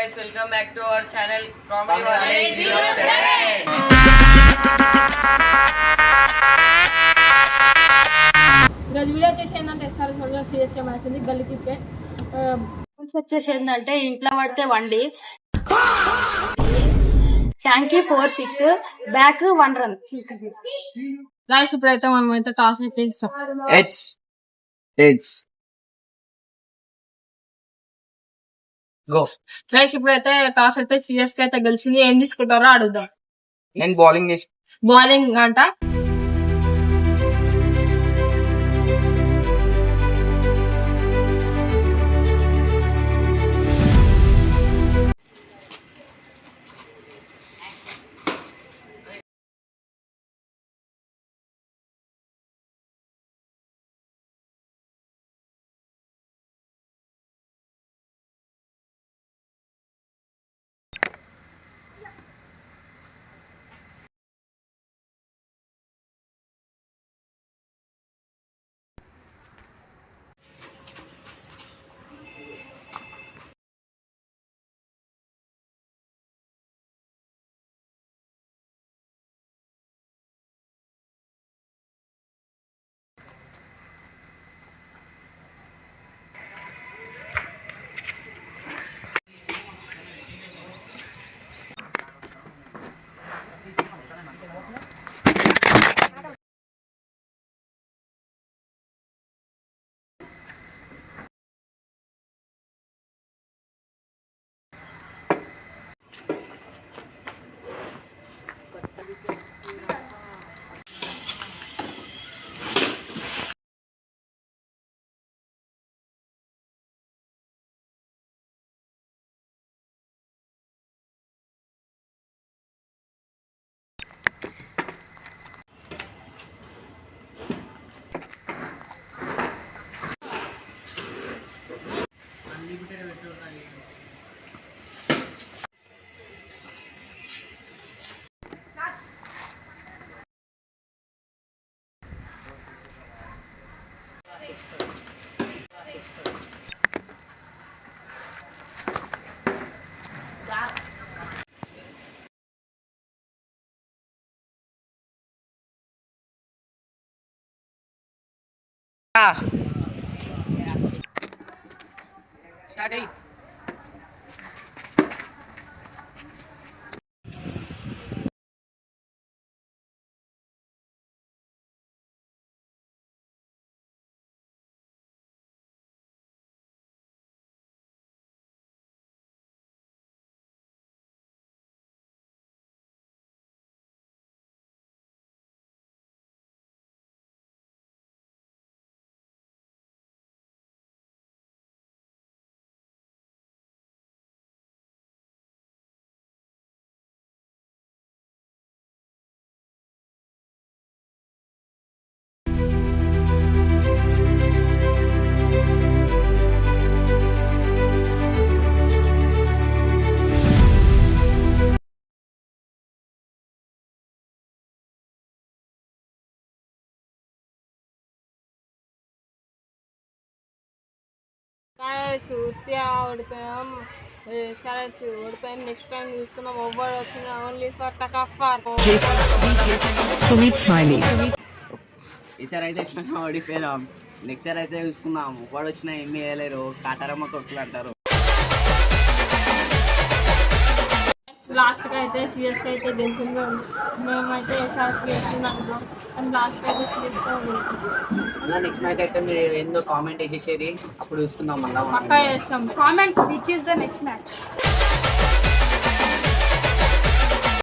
guys, welcome back to our channel Comedy Valley 07. ఈరోజు video వచ్చేసి ఏంటంటే ఎస్ఆర్ సిఎస్కే మ్యాచ్ ఉంది గల్లీ క్రికెట్. వచ్చేసి ఏంటంటే ఇంట్లో పడితే వండి ట్యాంకీ 4-6 బ్యాక్ 1 రన్. గాయ్స్ ఇప్పుడైతే మనం అయితే టాస్ అయితే ఇస్తాం. గైస్ ఇప్పుడైతే టాస్ అయితే సిఎస్కే అయితే గెలిచింది. ఏం తీసుకుంటారో అడుగుదాం. నేను బౌలింగ్ అంట. Start it. ఓడిపోయాం. సరే ఓడిపోయాం. నెక్స్ట్ టైం చూసుకుందాం. ఓవర్ వచ్చిన ఓన్లీ ఫర్ టకాఫార్. ఈసారి అయితే ఎట్లా ఓడిపోయాం. నెక్స్ట్ ఇయర్ అయితే చూసుకుందాం. వాడు వచ్చినా ఏమి వేయలేరు. కాటారమ్మ కొట్టులు అంటారు. లాస్ట్ కి అయితే సిఎస్కే అయితే గెలిచింది. మేమైతే ఎస్ఆర్ సిఎస్కే అనుకున్నాం కానీ లాస్ట్ అయితే సిఎస్కే మళ్ళీ నెక్స్ట్ మ్యాచ్ అయితే మీరు ఏందో కామెంట్ వేసేసేది. అప్పుడు చూసుకుందాం. మళ్ళీ పక్కా చేస్తాం. Comment which is the next match.